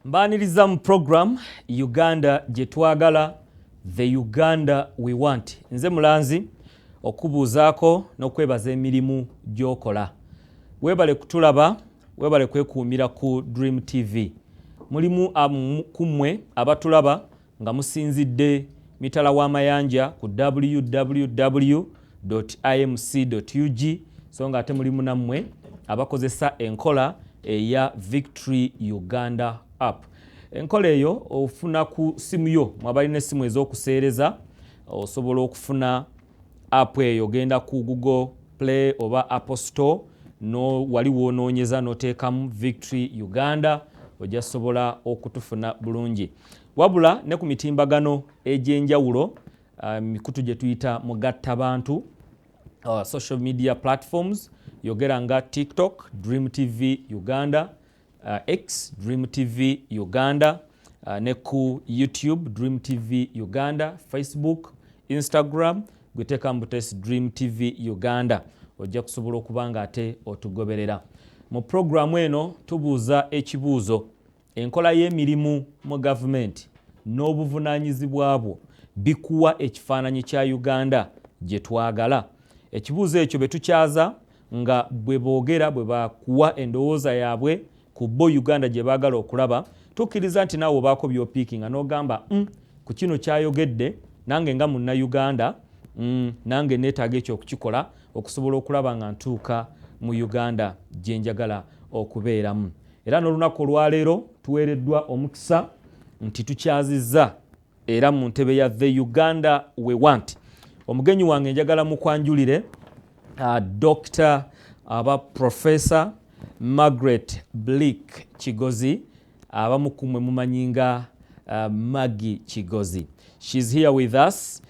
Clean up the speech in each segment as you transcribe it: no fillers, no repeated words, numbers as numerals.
Mbaniriza mu program Uganda gye twagala, the Uganda we want. Nze Mulanzi okubuuzaako n'okwebaza emirimu gy'okola. Weebale kutulaba, weebale kwekuumira ku Dream TV. Mulimu kummwe abatulaba nga musinzidde mitala w'amayanja ku www.imc.ug, so nga ate mulimu nammwe abakozesa enkola eya Victory Uganda app. Enkola eyo ofuna ku simu yo, mwabalina essimu ez'okuseereza, osobola okufuna app eyo, genda ku Google Play oba Apple Store, no waliwo onoonyeza n'oteekamu Victory Uganda, ojja sobola okutufuna bulungi. Wabula ne ku mitimbagano egy'enjawulo, mikutu gye tuyita mugattabantu, social media platforms, yogera nga TikTok, Dream TV Uganda, X, Dream TV Uganda, ne ku YouTube, Dream TV Uganda, Facebook, Instagram, gweteka mbutesi Dream TV Uganda. Ojja kusobola okubanga ate otugoberera. Mu programu eno tubuuza ekibuuzo, enkola y'emirimu mu gavumenti n'obuvunaanyizibwa bwo bikuwa ekifaananyi kya Uganda gye twagala. Ekibuuzo ekyo bwe tukyaza nga bwe boogera, bwe bakuwa endowooza yaabwe ku bo Uganda gye baagala okulaba, tukkiriza nti naawe obaako by'opiikinga n'ogamba ku kino kyayogedde, nange nga munnayuganda, nange neetaaga ekyo okukikola okusobola okulaba nga ntuuka mu Uganda gye njagala okubeeramu. Era n'olunaku olwaleero tuweereddwa omukisa nti tukyazizza era mu ntebe ya the Uganda we want. Omugenyi wange njagala mukwanjulire Dr. Professor Maggie Kigozi, abamu kumwe mumanyinga Maggie Kigozi. She's here with us.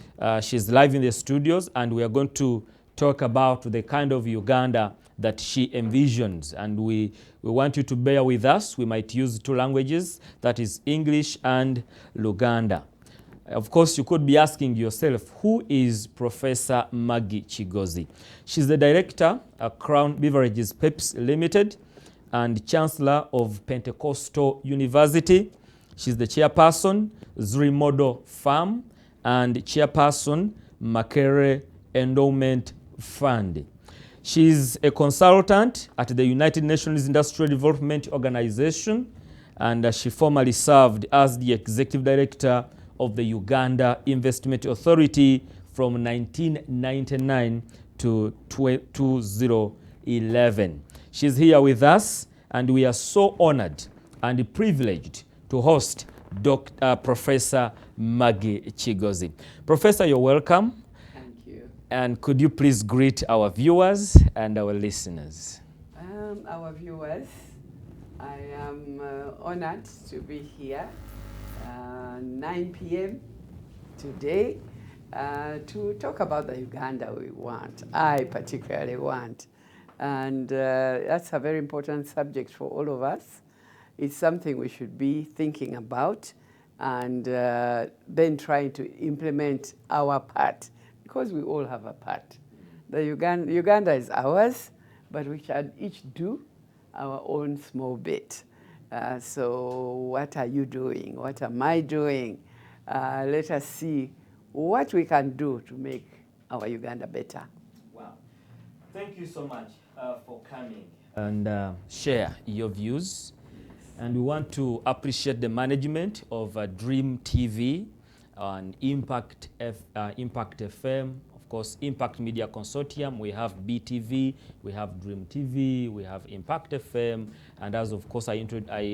She's live in the studios, and we are going to talk about the kind of Uganda that she envisions, and we want you to bear with us. We might use two languages, that is English and Luganda. Of course, you could be asking yourself, who is Professor Maggie Kigozi? She's the director at Crown Beverages Peps Limited and Chancellor of Pentecostal University. She's the chairperson, Zuri Model Farm, and chairperson, Makere Endowment Fund. She's a consultant at the United Nations Industrial Development Organization, and she formerly served as the executive director of the Uganda Investment Authority from 1999 to 2011. She's here with us, and we are so honored and privileged to host Professor Maggie Kigozi. Professor, you're welcome. Thank you. And could you please greet our viewers and our listeners? Our viewers, I am honored to be here 9 p.m. today to talk about the Uganda we want, I particularly want. And that's a very important subject for all of us. It's something we should be thinking about and then trying to implement our part, because we all have a part. The Uganda is ours, but we should each do our own small bit. So what are you doing? What am I doing? Let us see what we can do to make our Uganda better. Wow. Thank you so much for coming and share your views. And we want to appreciate the management of Dream TV and Impact FM, of course, Impact Media Consortium. We have BTV, we have Dream TV, we have Impact FM, and as of course I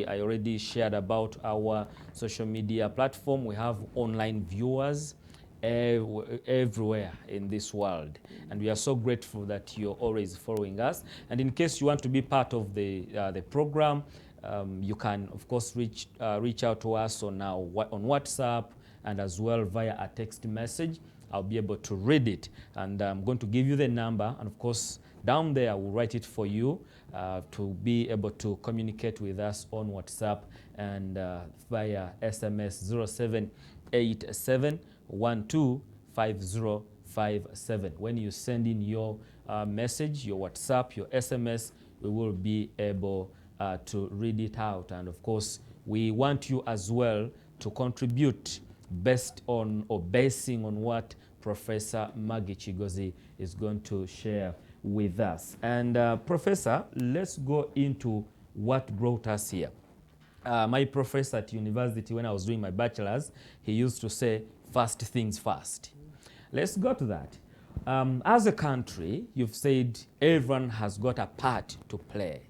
already shared about our social media platform, we have online viewers everywhere in this world, and we are so grateful that you're always following us. And in case you want to be part of the program, you can of course reach out to us on WhatsApp and as well via a text message. I'll be able to read it, and I'm going to give you the number, and of course down there I will write it for you to be able to communicate with us on WhatsApp and via SMS 0787125057. When you send in your message, your WhatsApp, your SMS, we will be able to read it out, and of course we want you as well to contribute based on or basing on what Professor Maggie Kigozi is going to share with us. And Professor, let's go into what brought us here. My professor at university, when I was doing my bachelor's, he used to say, first things first. Let's go to that. As a country, you've said everyone has got a part to play.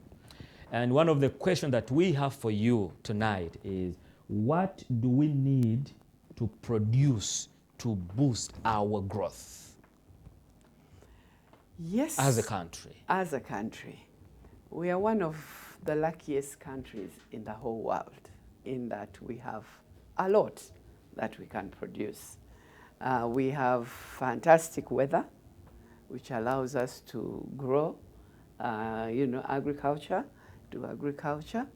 And one of the questions that we have for you tonight is, what do we need to produce to boost our growth? Yes. As a country. As a country, we are one of the luckiest countries in the whole world in that we have a lot that we can produce. We have fantastic weather, which allows us to grow, agriculture, do agriculture.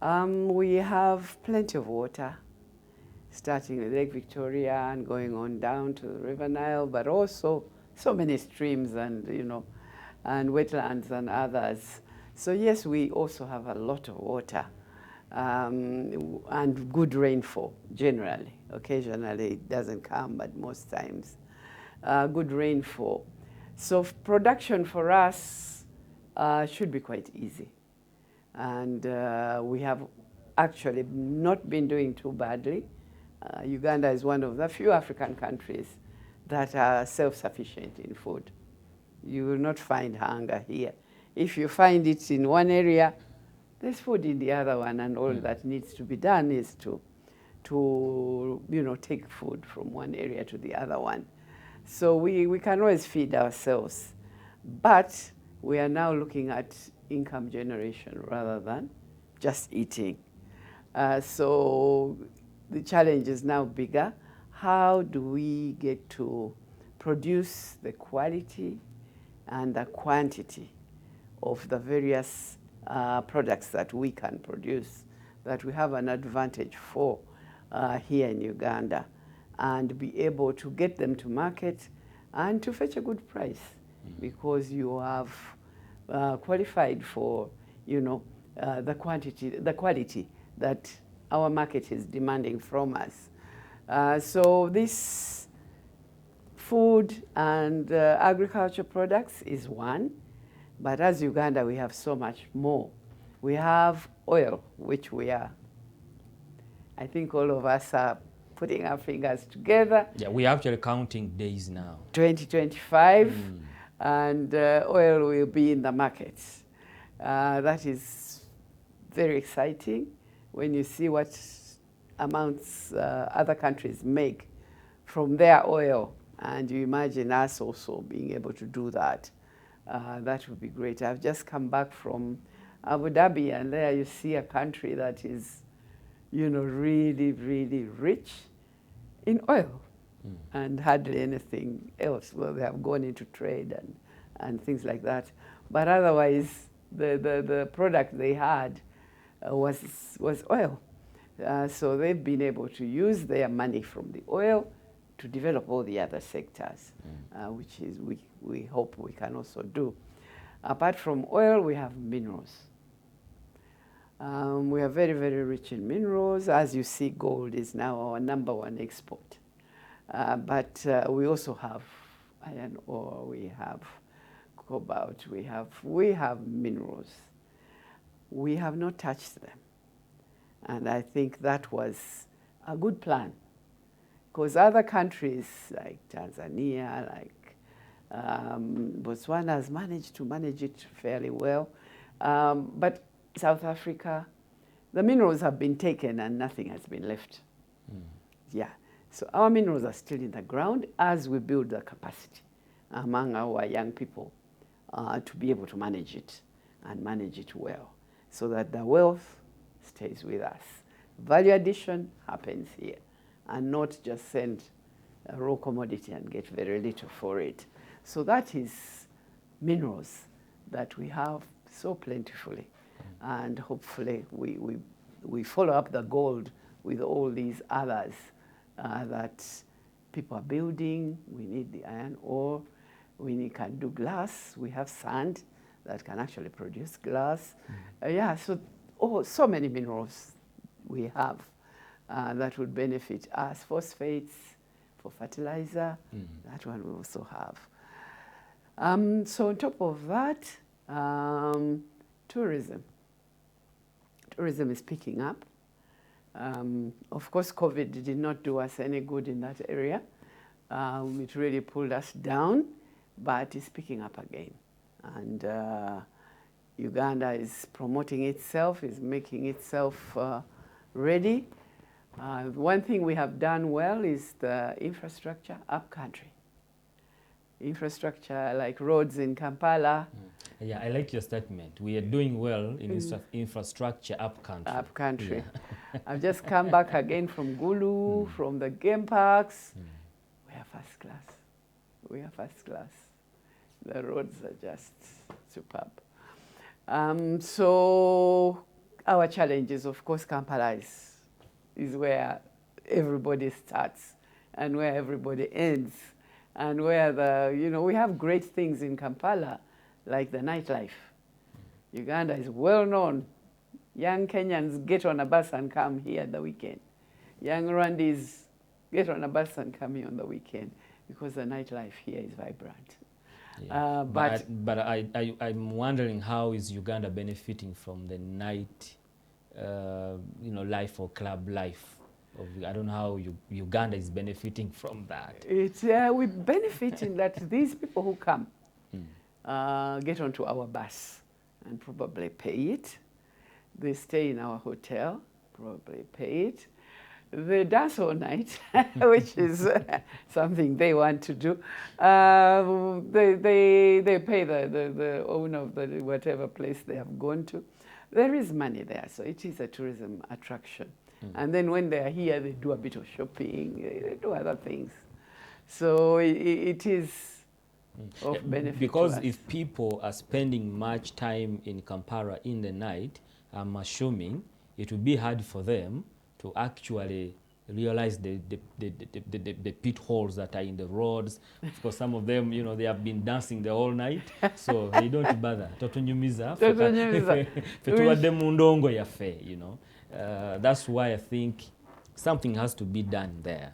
We have plenty of water, starting with Lake Victoria and going on down to the River Nile, but also so many streams and, and wetlands and others. So yes, we also have a lot of water and good rainfall generally. Occasionally it doesn't come, but most times good rainfall. So production for us should be quite easy. And we have actually not been doing too badly. Uganda is one of the few African countries that are self-sufficient in food. You will not find hunger here. If you find it in one area, there's food in the other one, and all that needs to be done is to take food from one area to the other one. So we can always feed ourselves. But we are now looking at income generation rather than just eating. So the challenge is now bigger. How do we get to produce the quality and the quantity of the various products that we can produce, that we have an advantage for here in Uganda, and be able to get them to market and to fetch a good price, because you have qualified for, the quality that our market is demanding from us. So this food and agriculture products is one, but as Uganda, we have so much more. We have oil, which I think all of us are putting our fingers together. Yeah, we're actually counting days now. 2025, and oil will be in the markets. That is very exciting when you see what amounts other countries make from their oil, and you imagine us also being able to do that. That would be great. I've just come back from Abu Dhabi, and there you see a country that is, really, really rich in oil and hardly anything else. Well, they have gone into trade and things like that. But otherwise, the product they had was oil. So they've been able to use their money from the oil to develop all the other sectors, which is we hope we can also do. Apart from oil, we have minerals. We are very, very rich in minerals. As you see, gold is now our #1 export. But we also have iron ore, we have cobalt, we have minerals. We have not touched them. And I think that was a good plan, because other countries like Tanzania, like Botswana has managed to manage it fairly well. But South Africa, the minerals have been taken and nothing has been left. Yeah, so our minerals are still in the ground as we build the capacity among our young people to be able to manage it and manage it well, so that the wealth stays with us. Value addition happens here, and not just send a raw commodity and get very little for it. So that is minerals that we have so plentifully. And hopefully we follow up the gold with all these others that people are building. We need the iron ore. We can do glass. We have sand that can actually produce glass. Yeah, so many minerals we have that would benefit us. Phosphates for fertilizer, that one we also have. So on top of that, tourism. Tourism is picking up. Of course, COVID did not do us any good in that area. It really pulled us down, but it's picking up again. And Uganda is promoting itself, is making itself ready. One thing we have done well is the infrastructure upcountry. Infrastructure like roads in Kampala. Yeah, I like your statement. We are doing well in infrastructure upcountry. Upcountry. Yeah. I've just come back again from Gulu, from the game parks. We are first class. We are first class. The roads are just superb. So our challenge is, of course, Kampala is where everybody starts and where everybody ends. And where we have great things in Kampala, like the nightlife. Uganda is well known. Young Kenyans get on a bus and come here at the weekend. Young Rwandese get on a bus and come here on the weekend because the nightlife here is vibrant. Yeah. But I'm wondering, how is Uganda benefiting from the night, life or club life? I don't know how Uganda is benefiting from that. We benefit in that these people who come get onto our bus and probably pay it. They stay in our hotel, probably pay it. They dance all night, which is something they want to do. They pay the owner of the whatever place they have gone to. There is money there, so it is a tourism attraction. And then when they are here, they do a bit of shopping, they do other things. So it is of benefit because to us. If people are spending much time in Kampala in the night, I'm assuming it would be hard for them to actually realize the pit holes that are in the roads. Because some of them, they have been dancing the whole night, so they don't bother. That's why I think something has to be done there.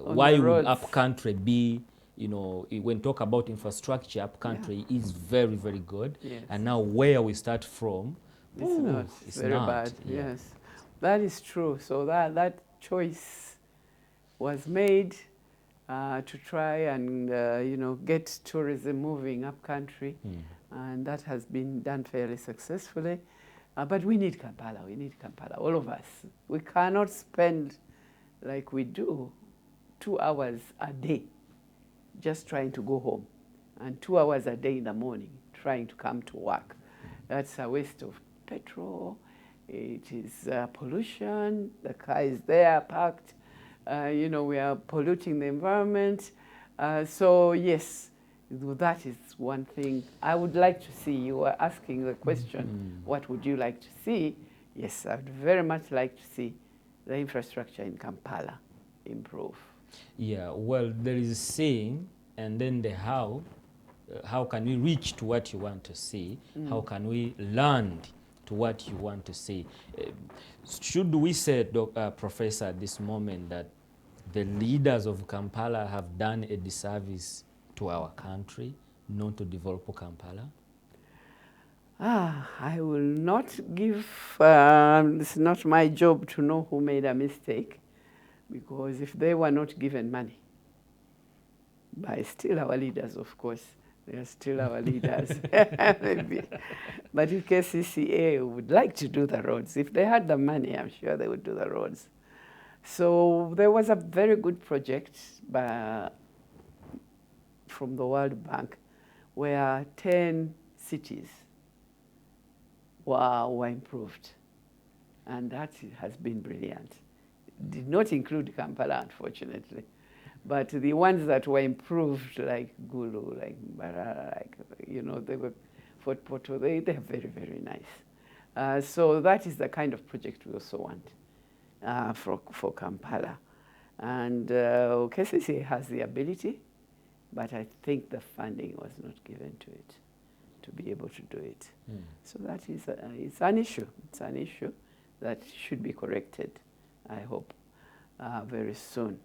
Why would upcountry be, when talk about infrastructure, upcountry is very, very good. Yes. And now where we start from, it's very bad. Yeah. Yes, that is true. So that choice was made to try and get tourism moving up country, and that has been done fairly successfully. But we need Kampala. We need Kampala, all of us. We cannot spend like we do 2 hours a day just trying to go home, and 2 hours a day in the morning trying to come to work. That's a waste of petrol. It is pollution. The car is there parked. We are polluting the environment. So yes, that is one thing I would like to see. You were asking the question, what would you like to see? Yes, I would very much like to see the infrastructure in Kampala improve. Yeah, well, there is a saying, and then the how. How can we reach to what you want to see? How can we land to what you want to see? Should we say, Professor, at this moment that the leaders of Kampala have done a disservice to our country not to develop Kampala? I will not give, it's not my job to know who made a mistake, because if they were not given money, by still our leaders, of course, they are still our leaders, maybe. But if KCCA would like to do the roads, if they had the money, I'm sure they would do the roads. So there was a very good project from the World Bank where 10 cities were improved. And that has been brilliant. It did not include Kampala, unfortunately. But the ones that were improved, like Gulu, like Mbarara, they were Fort Porto, they're very, very nice. So that is the kind of project we also want for Kampala. And KCCA has the ability, but I think the funding was not given to it to be able to do it. So that is it's an issue. It's an issue that should be corrected, I hope, very soon.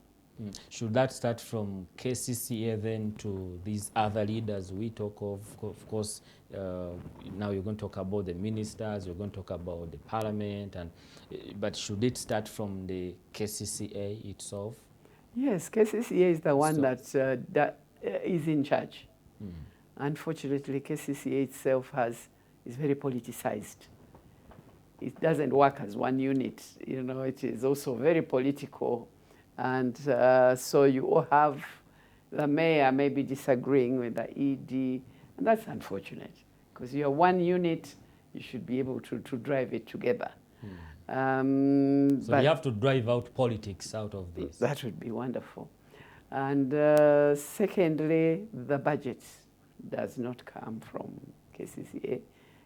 Should that start from KCCA then to these other leaders we talk of? Of course, now you're going to talk about the ministers, you're going to talk about the parliament, but should it start from the KCCA itself? Yes, KCCA is the one that is in charge. Unfortunately, KCCA itself is very politicized. It doesn't work as one unit. You know, it is also very political. And so you all have the mayor maybe disagreeing with the ED, and that's unfortunate, because you're one unit, you should be able to drive it together. So you have to drive out politics out of this. That would be wonderful. And secondly, the budget does not come from KCCA,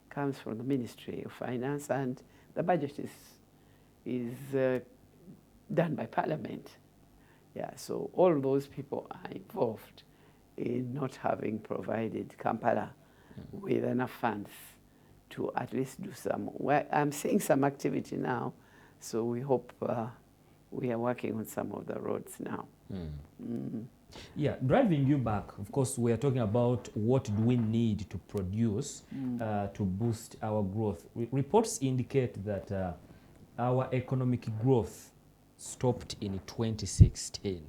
comes from the Ministry of Finance, and the budget is done by Parliament. Yeah, so all those people are involved in not having provided Kampala with enough funds to at least do some work. I'm seeing some activity now, so we hope we are working on some of the roads now. Yeah, driving you back, of course, we are talking about what do we need to produce to boost our growth. Reports indicate that our economic growth stopped in 2016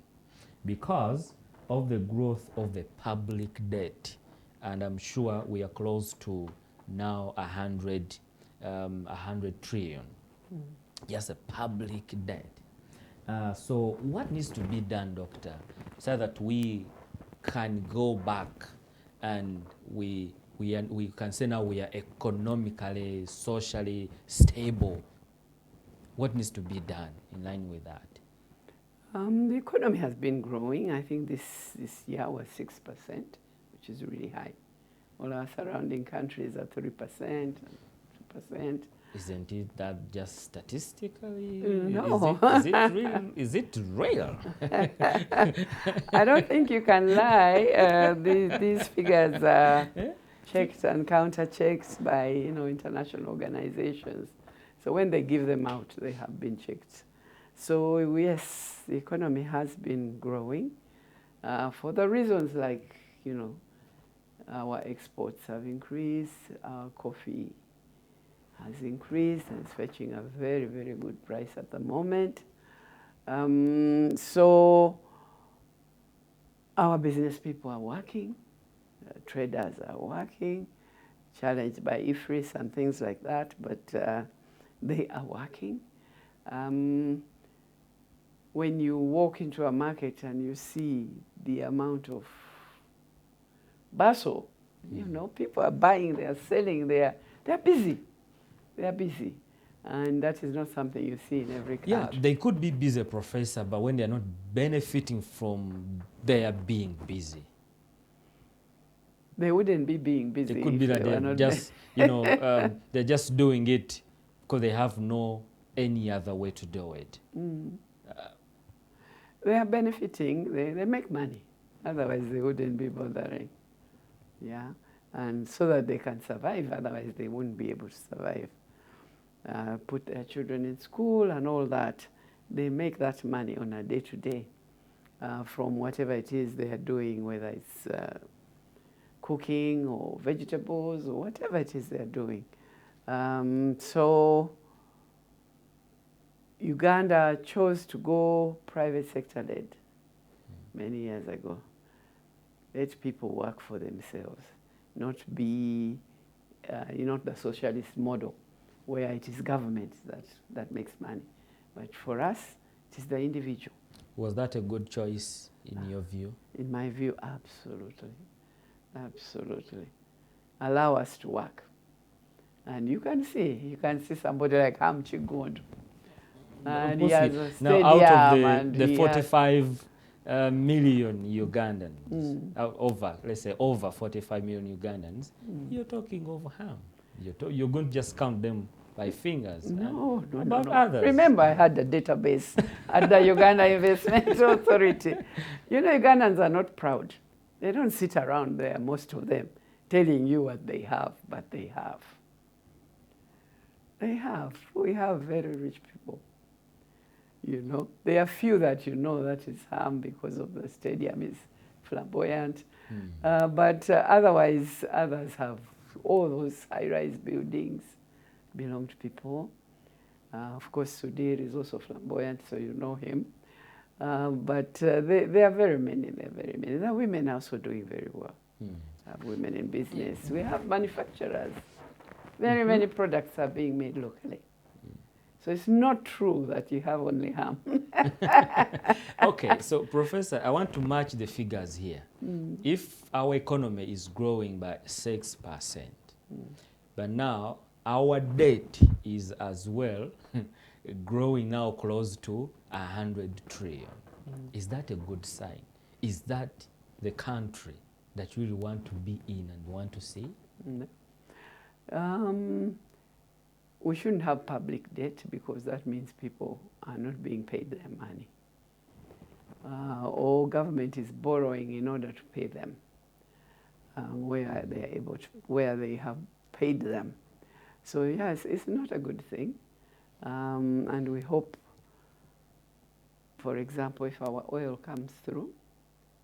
because of the growth of the public debt, and I'm sure we are close to now 100 trillion. Just a public debt. So what needs to be done, Doctor, so that we can go back and we can say now we are economically, socially stable? What needs to be done in line with that? The economy has been growing. I think this year was 6%, which is really high. All our surrounding countries are 3%, 2%. Isn't it that just statistically? No. Is it real? Is it real? I don't think you can lie. These figures are checked and counter-checked by international organizations. So when they give them out, they have been checked. So yes, the economy has been growing for the reasons like, our exports have increased, our coffee has increased and it's fetching a very, very good price at the moment. So our business people are working, traders are working, challenged by IFRIS and things like that, but they are working. When you walk into a market and you see the amount of bustle, people are buying, they are selling, they're busy. They are busy. And that is not something you see in every country. Yeah, they could be busy, Professor, but when they're not benefiting from their being busy. They wouldn't be being busy. It could be that they're just, they're just doing it because they have no any other way to do it. They are benefiting, they make money. Otherwise, they wouldn't be bothering. Yeah, and so that they can survive, otherwise they wouldn't be able to survive. Put their children in school and all that. They make that money on a day-to-day from whatever it is they are doing, whether it's cooking or vegetables or whatever it is they are doing. So Uganda chose to go private sector-led many years ago. Let people work for themselves, not be, not the socialist model where it is government that makes money. But for us, it is the individual. Was that a good choice in your view? In my view, absolutely. Absolutely. Allow us to work. And you can see somebody like Kigozi'S. And he has a stadium. Now, out of the 45 million Ugandans, let's say over 45 million Ugandans, you're talking over how? You're going to just count them by fingers. No. Others. Remember, I had a database at the Uganda Investment Authority. Ugandans are not proud. They don't sit around there, most of them, telling you what they have, but they have. They have. We have very rich people. You know, there are few that you know that is harm because of the stadium is flamboyant. But otherwise, others have all those high-rise buildings belong to people. Of course, Sudhir is also flamboyant, so you know him. But there are very many, there are very many. The women are also doing very well. Have women in business. We have manufacturers. Very many products are being made locally. So it's not true that you have only harm. Okay, so Professor, I want to match the figures here. If our economy is growing by 6%, but now our debt is as well growing now close to 100 trillion. Is that a good sign? Is that the country that you really want to be in and want to see? We shouldn't have public debt because that means people are not being paid their money. Or government is borrowing in order to pay them where they are able to, where they have paid them. So yes, it's not a good thing. And we hope, for example, if our oil comes through,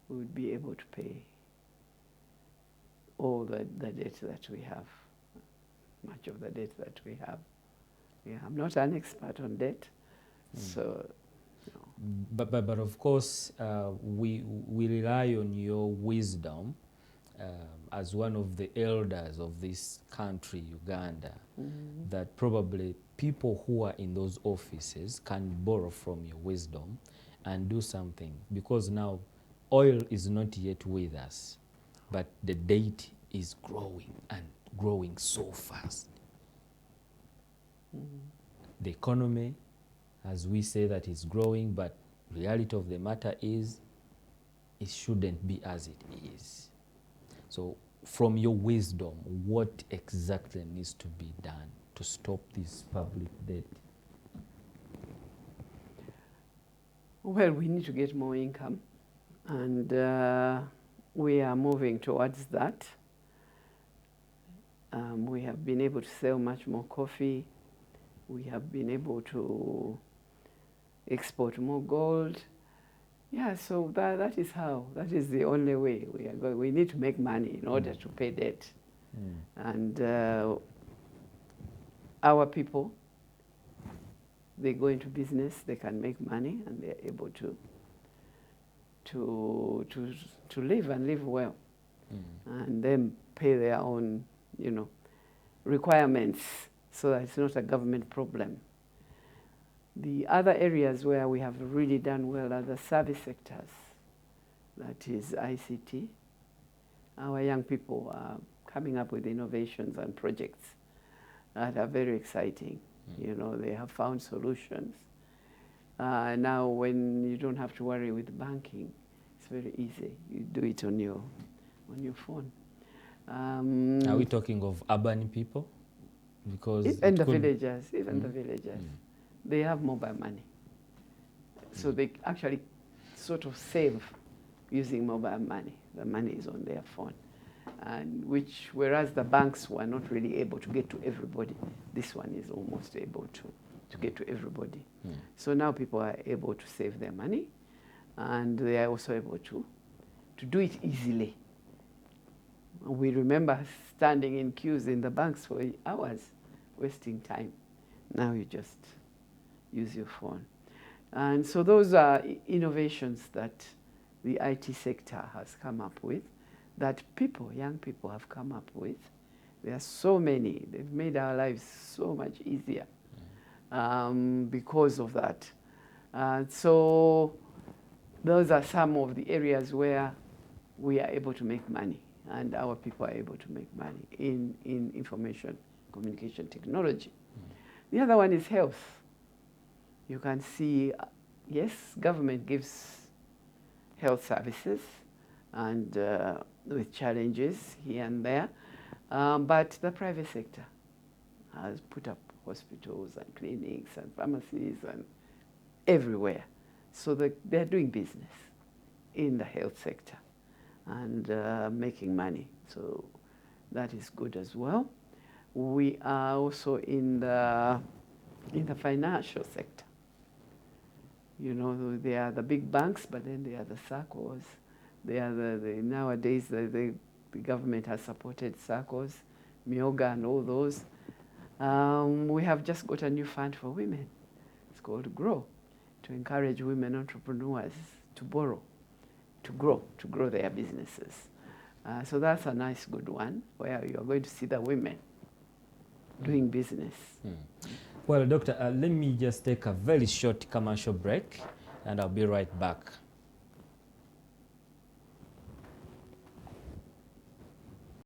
we would be able to pay all the debt that we have. Much of the debt that we have. Yeah, I'm not an expert on debt, so. No. But of course, we rely on your wisdom as one of the elders of this country, Uganda, that probably people who are in those offices can borrow from your wisdom and do something, because now oil is not yet with us, but the debt is growing and growing so fast. The economy, as we say, that is growing, but reality of the matter is it shouldn't be as it is. So from your wisdom, what exactly needs to be done to stop this public debt? Well, we need to get more income, and we are moving towards that. We have been able to sell much more coffee. We have been able to export more gold. Yeah, so that is how, that is the only way we are going. We need to make money in order to pay debt. And our people, they go into business, they can make money, and they are able to live and live well, and then pay their own, you know, requirements, so that it's not a government problem. The other areas where we have really done well are the service sectors, that is ICT. Our young people are coming up with innovations and projects that are very exciting. You know, they have found solutions. Now when you don't have to worry with banking, it's very easy. You do it on your phone. Are we talking of urban people? Because even the villagers, they have mobile money. So they actually sort of save using mobile money. The money is on their phone. And whereas the banks were not really able to get to everybody, this one is almost able to get to everybody. So now people are able to save their money, and they are also able to do it easily. We remember standing in queues in the banks for hours, wasting time. Now you just use your phone. And so those are innovations that the IT sector has come up with, that people, young people, have come up with. There are so many. They've made our lives so much easier because of that. So those are some of the areas where we are able to make money, and our people are able to make money in information communication technology. The other one is health. You can see, yes, government gives health services, and with challenges here and there, but the private sector has put up hospitals and clinics and pharmacies and everywhere. So they're doing business in the health sector and making money. So that is good as well. We are also in the financial sector. You know, they are the big banks, but then they are the SACCOs. They are nowadays the government has supported SACCOs, Myoga and all those. We have just got a new fund for women. It's called GROW, to encourage women entrepreneurs to borrow, to grow their businesses. So that's a nice, good one, where you are going to see the women doing business. Well, Doctor, let me just take a very short commercial break, and I'll be right back.